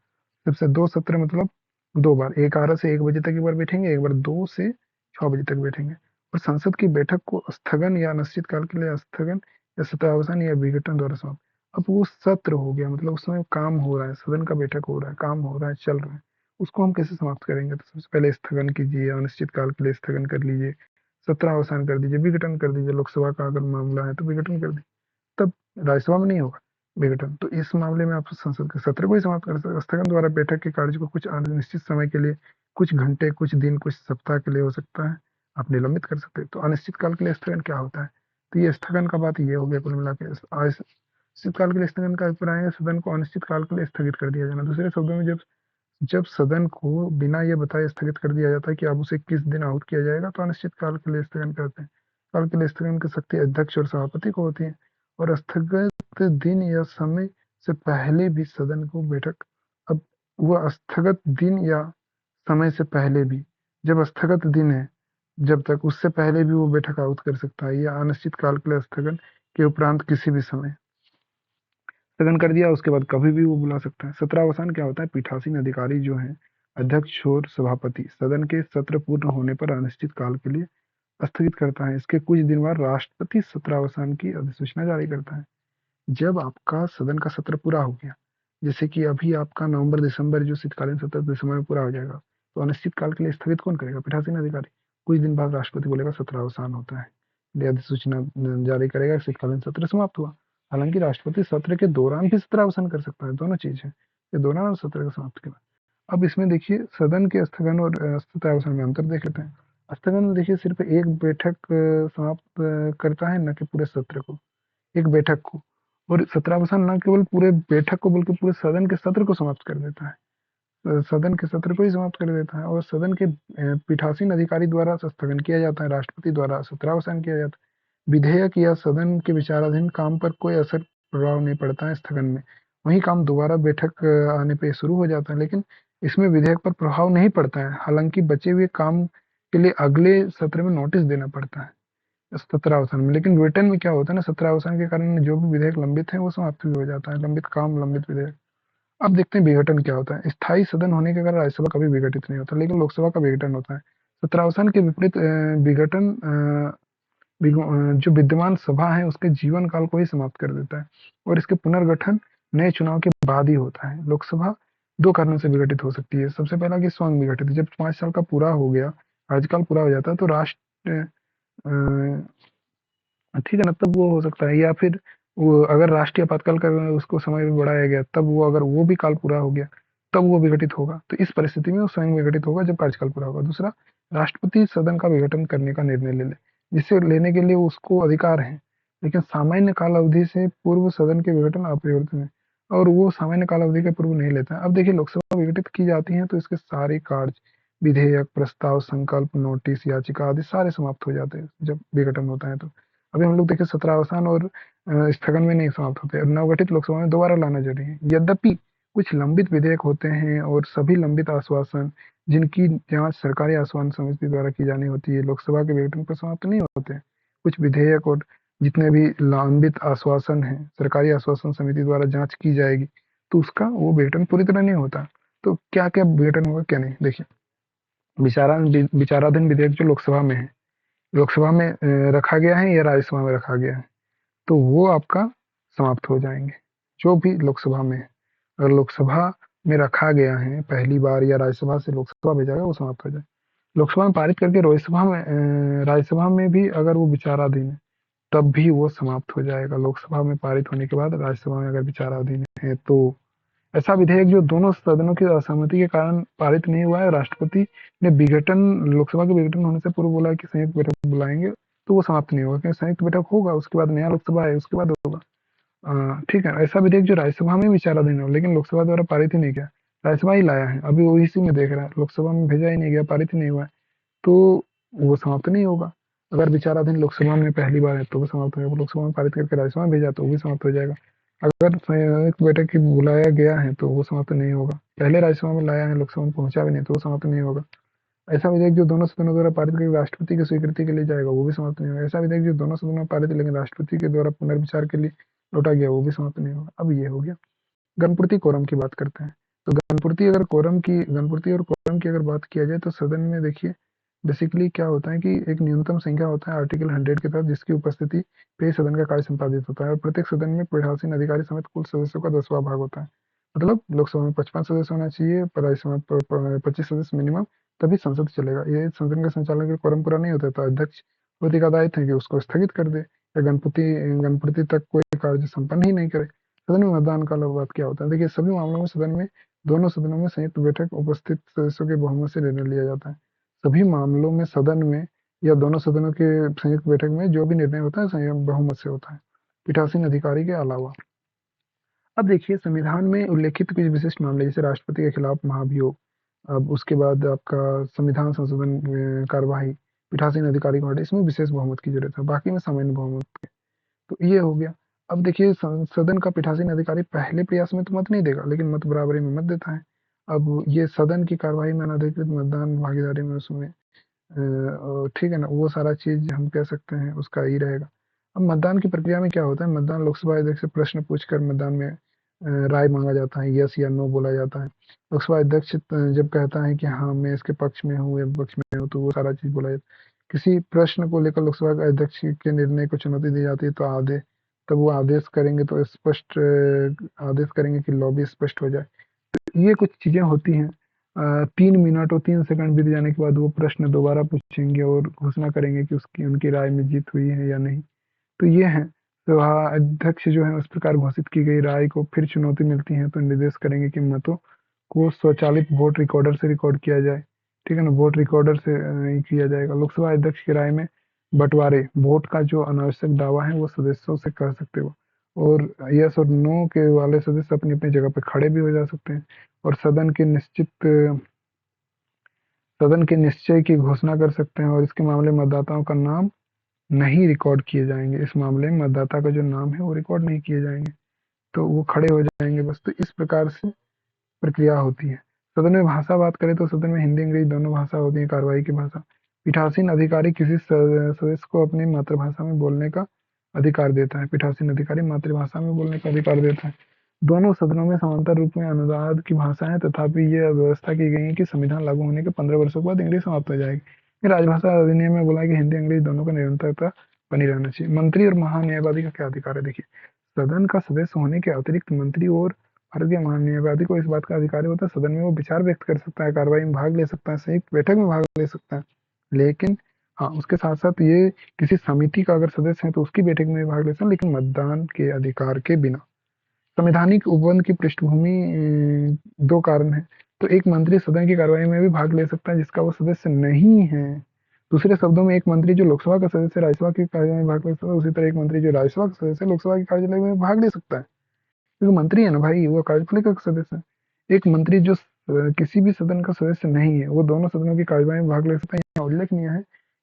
सबसे 2 सत्र मतलब 2 बार, 11 से 1 बजे तक एक बार बैठेंगे, एक बार 2 से 6 बजे तक बैठेंगे। और संसद की बैठक को स्थगन या अनिश्चित काल के लिए स्थगन या सत्रावसान या विघटन द्वारा समाप्त। अब वो सत्र हो गया, मतलब उसमें काम हो रहा है, सदन का बैठक हो रहा है, काम हो रहा है, चल रहा है, उसको हम कैसे समाप्त करेंगे? तो सबसे पहले स्थगन कीजिए, अनिश्चित काल के लिए स्थगन कर लीजिए, सत्रावसान कर दीजिए, विघटन कर दीजिए। लोकसभा का अगर मामला है तो विघटन कर दीजिए, तब राज्यसभा में नहीं होगा विघटन। तो इस मामले में आप संसद के सत्र को ही समाप्त कर सकते हैं। स्थगन द्वारा बैठक के कार्य को कुछ अनिश्चित समय के लिए, कुछ घंटे, कुछ दिन, कुछ सप्ताह के लिए हो सकता है, आप निलंबित कर सकते हैं। तो अनिश्चित काल के लिए स्थगन क्या होता है? तो ये स्थगन का बात ये हो गया कुल मिला के। अनिश्चित काल के लिए स्थगन का अभिप्राय है सदन को अनिश्चित काल के लिए स्थगित कर दिया जाना। दूसरे शब्दों में, जब जब सदन को बिना ये बताए स्थगित कर दिया जाता है कि अब उसे किस दिन आहूत किया जाएगा, तो अनिश्चित काल के लिए स्थगन करते हैं। काल के लिए स्थगन की शक्ति अध्यक्ष और सभापति को होती है, और स्थगित दिन या समय से पहले भी सदन को बैठक, अब वह स्थगित दिन या समय से पहले भी, जब स्थगित दिन है जब तक, उससे पहले भी वो बैठक आहूत कर सकता है, या अनिश्चित काल के लिए स्थगन के उपरांत किसी भी समय स्थगन कर दिया, उसके बाद कभी भी वो बुला सकता है। सत्रावसान क्या होता है? पीठासीन अधिकारी जो है, अध्यक्ष और सभापति, सदन के सत्र पूर्ण होने पर अनिश्चित काल के लिए स्थगित करता है। इसके कुछ दिन बाद राष्ट्रपति सत्रावसान की अधिसूचना जारी करता है। जब आपका सदन का सत्र पूरा हो गया, जैसे कि अभी आपका नवंबर दिसंबर जो शीतकालीन सत्र दिसंबर में पूरा हो जाएगा, तो अनिश्चित काल के लिए स्थगित कौन करेगा? पीठासीन अधिकारी। कुछ दिन बाद राष्ट्रपति बोलेगा सत्रावसान होता है, ये अधिसूचना जारी करेगा, शीतकालीन सत्र समाप्त हुआ। हालांकि राष्ट्रपति सत्र के दौरान भी सत्रावसान कर सकता है, दोनों चीज है, ये दौरान और सत्र का समाप्ति के बाद। अब इसमें देखिए, सदन के स्थगन और सत्रावसान में अंतर देख लेते हैं। स्थगन में देखिए सिर्फ एक बैठक समाप्त करता है, न कि पूरे सत्र को, एक बैठक को। और सत्रावसान न केवल पूरे बैठक को बल्कि पूरे सदन के सत्र को समाप्त कर देता है, सदन के सत्र को ही समाप्त कर देता है। और सदन के पीठासीन अधिकारी द्वारा स्थगन किया जाता है, राष्ट्रपति द्वारा सत्रावसान किया जाता है। विधेयक या सदन के विचाराधीन काम पर कोई असर प्रभाव नहीं पड़ता है स्थगन में, वही काम दोबारा बैठक आने पे शुरू हो जाता है, लेकिन इसमें विधेयक पर प्रभाव नहीं पड़ता है। हालांकि बचे हुए काम के लिए अगले सत्र में नोटिस देना पड़ता है सत्रावसान में। लेकिन ब्रिटेन में क्या होता है ना, सत्रावसान के कारण जो भी विधेयक लंबित है वो समाप्त भी हो जाता है, लंबित काम, लंबित विधेयक। अब देखते हैं विघटन क्या होता है। स्थायी सदन होने के कारण राज्यसभा कभी विघटित नहीं होता, लेकिन लोकसभा का विघटन होता है। सत्रावसान के विपरीत विघटन जो विद्यमान सभा है उसके जीवन काल को ही समाप्त कर देता है, और इसके पुनर्गठन नए चुनाव के बाद ही होता है। लोकसभा दो कारणों से विघटित हो सकती है। सबसे पहला कि स्वयं विघटित, जब 5 साल का पूरा हो गया, कार्यकाल पूरा हो जाता है, तो राष्ट्र ठीक है ना, तब वो हो सकता है। या फिर वो अगर राष्ट्रीय आपातकाल का उसको समय भी बढ़ाया गया, तब वो, अगर वो भी काल पूरा हो गया, तब वो विघटित होगा। तो इस परिस्थिति में वो स्वयं विघटित होगा जब कार्यकाल पूरा होगा। दूसरा, राष्ट्रपति सदन का विघटन करने का निर्णय ले ले, जिसे लेने के लिए उसको अधिकार है, लेकिन सामान्य काल अवधि से पूर्व सदन के विघटन अपरिवर्तन है, और वो सामान्य काल अवधि के पूर्व नहीं लेता है। अब देखिए, लोकसभा विघटित की जाती है तो इसके सारे कार्य, विधेयक, प्रस्ताव, संकल्प, नोटिस, याचिका आदि सारे समाप्त हो जाते हैं जब विघटन होता है। तो अभी हम लोग देखें, सत्रावसान और स्थगन में नहीं समाप्त होते, और नवगठित लोकसभा में दोबारा लाना जरूरी है। यद्यपि कुछ लंबित विधेयक होते हैं और सभी लंबित आश्वासन जिनकी जांच सरकारी आश्वासन समिति द्वारा की जानी होती है, लोकसभा के विघटन पर समाप्त नहीं होते हैं। कुछ विधेयक और जितने भी लंबित आश्वासन हैं, सरकारी आश्वासन समिति द्वारा जांच की जाएगी, तो उसका वो विघटन पूरी तरह नहीं होता। तो क्या क्या विघटन होगा, क्या नहीं, देखिए। विचाराधीन विधेयक जो लोकसभा में है, लोकसभा में रखा गया है या राज्यसभा में रखा गया है, तो वो आपका समाप्त हो जाएंगे। जो भी लोकसभा में है, अगर लोकसभा में रखा गया है पहली बार, या राज्यसभा से लोकसभा भेजा गया, वो समाप्त हो जाए। लोकसभा में पारित करके राज्यसभा में भी अगर वो विचाराधीन है, तब भी वो समाप्त हो जाएगा। लोकसभा में पारित होने के बाद राज्यसभा में अगर विचाराधीन है तो। ऐसा विधेयक जो दोनों सदनों की असहमति के कारण पारित नहीं हुआ है, राष्ट्रपति ने विघटन, लोकसभा के विघटन होने से पूर्व बोला कि संयुक्त बैठक बुलाएंगे, तो वो समाप्त नहीं होगा, क्योंकि संयुक्त बैठक होगा, उसके बाद नया लोकसभा है, उसके बाद होगा। ठीक है। ऐसा विधेयक जो राज्यसभा में विचाराधीन हो लेकिन लोकसभा द्वारा पारित ही नहीं किया, राज्यसभा ही लाया है, अभी वो इसी में देख रहा है, लोकसभा में भेजा ही नहीं गया, पारित ही नहीं हुआ है, तो वो समाप्त नहीं होगा। अगर विचाराधीन लोकसभा में पहली बार है तो वो समाप्त हो जाएगा, लोकसभा में पारित करके राज्यसभा में भेजा तो वो भी समाप्त हो जाएगा। अगर संयुक्त बैठक की बुलाया गया है तो वो समाप्त नहीं होगा। पहले राज्यसभा में लाया है, लोकसभा में पहुंचा भी नहीं, तो वो समाप्त नहीं होगा। ऐसा विधेयक जो दोनों सदनों द्वारा पारित करके राष्ट्रपति की स्वीकृति के लिए जाएगा, वो भी समाप्त नहीं होगा। ऐसा विधेयक जो दोनों सदनों में पारित है लेकिन राष्ट्रपति के द्वारा पुनर्विचार के लिए लौटा गया, वो भी समाप्त नहीं होगा। अब ये हो गया। गणपूर्ति कोरम की बात करते हैं। तो गणपूर्ति और कोरम की अगर बात किया जाए तो सदन में देखिए, बेसिकली क्या होता है कि एक न्यूनतम संख्या होता है आर्टिकल 100 के तहत जिसकी उपस्थिति पे ही सदन का कार्य संपादित होता है, और प्रत्येक सदन में पीठासीन अधिकारी समेत कुल सदस्यों का 10वां भाग होता है। मतलब लोकसभा में 55 सदस्य होना चाहिए, राज्यसभा में 25 सदस्य मिनिमम, तभी संसद चलेगा। ये सदन का संचालन के quorum पूरा नहीं होता तो अध्यक्ष होने का दायित्व है कि उसको स्थगित कर दे या गणपति गणपति तक कोई कार्य संपन्न ही नहीं करे। सदन में मतदान का अलग बात क्या होता है, देखिए सभी मामलों में सदन में दोनों सदनों में संयुक्त बैठक उपस्थित सदस्यों के बहुमत से निर्णय लिया जाता है। सभी मामलों में सदन में या दोनों सदनों के संयुक्त बैठक में जो भी निर्णय होता है बहुमत से होता है, पीठासीन अधिकारी के अलावा। अब देखिए संविधान में उल्लेखित कुछ विशिष्ट मामले जैसे राष्ट्रपति के खिलाफ महाभियोग, अब उसके बाद आपका संविधान संशोधन कार्यवाही, पीठासीन अधिकारी को हटाए, इसमें विशेष बहुमत की जरूरत है, बाकी में सामान्य बहुमत। तो ये हो गया। अब देखिए सदन का पीठासीन अधिकारी पहले प्रयास में तो मत नहीं देगा, लेकिन मत बराबरी में मत देता है। अब ये सदन की कार्यवाही में अनाधिकृत मतदान भागीदारी में उसमें ठीक है ना, वो सारा चीज हम कह सकते हैं उसका ही रहेगा। अब मतदान की प्रक्रिया में क्या होता है, मतदान लोकसभा अध्यक्ष से प्रश्न पूछकर मतदान में राय मांगा जाता है, यस या नो बोला जाता है। लोकसभा अध्यक्ष जब कहता है कि हाँ मैं इसके पक्ष में हूँ या विपक्ष में हूँ, तो वो सारा चीज बोला जाता है। किसी प्रश्न को लेकर लोकसभा के अध्यक्ष के निर्णय को चुनौती दी जाती है तो आदेश, तब वो आदेश करेंगे तो स्पष्ट आदेश करेंगे कि लॉबी स्पष्ट हो जाए। ये कुछ चीजें होती हैं। 3 मिनट और 3 सेकंड बीत जाने के बाद वो प्रश्न दोबारा पूछेंगे और घोषणा करेंगे कि उसकी उनकी राय में जीत हुई है या नहीं। तो ये है, तो हाँ अध्यक्ष जो है उस प्रकार घोषित की गई राय को फिर चुनौती मिलती है तो निर्देश करेंगे कि मतों को स्वचालित वोट रिकॉर्डर से रिकॉर्ड किया जाए। ठीक है ना, वोट रिकॉर्डर से ही किया जाएगा। लोकसभा अध्यक्ष की राय में बंटवारे वोट का जो अनावश्यक दावा है वो सदस्यों से कर सकते हो, और यस और नो के वाले सदस्य अपनी अपनी जगह पे खड़े भी हो जा सकते हैं, और सदन के निश्चय की घोषणा कर सकते हैं, और इसके मामले में मतदाताओं का नाम नहीं रिकॉर्ड किए जाएंगे। इस मामले में मतदाता का जो नाम है वो रिकॉर्ड नहीं किए जाएंगे, तो वो खड़े हो जाएंगे बस। तो इस प्रकार से प्रक्रिया होती है। सदन में भाषा बात करें तो सदन में हिंदी अंग्रेजी दोनों भाषा होती है कार्यवाही की भाषा। पीठासीन अधिकारी किसी सदस्य को अपनी मातृभाषा में बोलने का अधिकार देता है, पीठासीन अधिकारी मातृभाषा में बोलने का अधिकार देता है। दोनों सदनों में समांतर रूप में अनुवाद की भाषा है, तथापि यह व्यवस्था की गई है कि संविधान लागू होने के 15 वर्षों के बाद इंग्लिश समाप्त हो जाएगी। ये राजभाषा अधिनियम में बोला है कि हिंदी अंग्रेजी दोनों का निरंतरता बनी रहना चाहिए। मंत्री और महान्यायवादी का क्या अधिकार है, देखिए सदन का सदस्य होने के अतिरिक्त मंत्री और भारतीय महान्यायवादी को इस बात का अधिकार होता है सदन में वो विचार व्यक्त कर सकता है, कार्रवाई में भाग ले सकता है, संयुक्त बैठक में भाग ले सकता है। लेकिन हाँ उसके साथ साथ ये किसी समिति का अगर सदस्य है तो उसकी बैठक में भाग ले सकता है, लेकिन मतदान के अधिकार के बिना। संवैधानिक उपबंध की पृष्ठभूमि दो कारण है। तो एक मंत्री सदन की कार्यवाही में भी भाग ले सकता है जिसका वो सदस्य नहीं है। दूसरे शब्दों में एक मंत्री जो लोकसभा का सदस्य राज्यसभा की कार्यवाही में भाग ले सकता है, उसी तरह एक मंत्री जो राज्यसभा का सदस्य लोकसभा की कार्यवाही में भाग ले सकता है, क्योंकि मंत्री है ना भाई, वो कार्यपालिका का सदस्य है। एक मंत्री जो किसी भी सदन का सदस्य नहीं है वो दोनों सदनों की कार्यवाही में भाग ले सकता है। यहाँ उल्लेखनीय है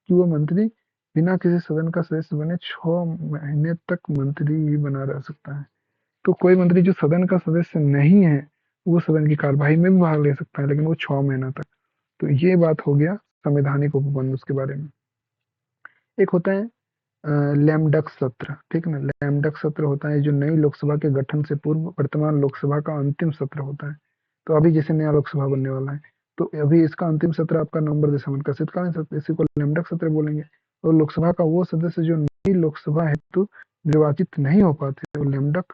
कि वो मंत्री बिना किसी सदन का सदस्य बने 6 महीने तक मंत्री ही बना रह सकता है। तो कोई मंत्री जो सदन का सदस्य नहीं है वो सदन की कार्यवाही में भी भाग ले सकता है, लेकिन वो 6 महीना तक। तो ये बात हो गया संवैधानिक उपबंध उसके बारे में। एक होता है लैमडक सत्र, ठीक है ना। लैमडक सत्र होता है जो नई लोकसभा के गठन से पूर्व वर्तमान लोकसभा का अंतिम सत्र होता है। तो अभी जैसे नया लोकसभा बनने वाला है तो अभी इसका अंतिम सत्र आपका नवंबर दिसंबर का शीतकालीन सत्र, इसी को लैमडक सत्र बोलेंगे। और लोकसभा का वो सदस्य जो नई लोकसभा हेतु निर्वाचित नहीं हो पाते वो लैमडक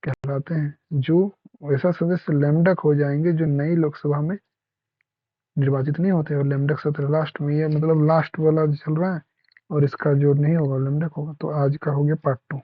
कहलाते हैं। जो ऐसा सदस्य लैमडक हो जाएंगे जो नई लोकसभा में निर्वाचित नहीं होते, और लैमडक सत्र लास्ट में, ये मतलब लास्ट वाला चल रहा है, और इसका जो नहीं होगा लैमडक होगा। तो आज का हो गया पार्ट 2।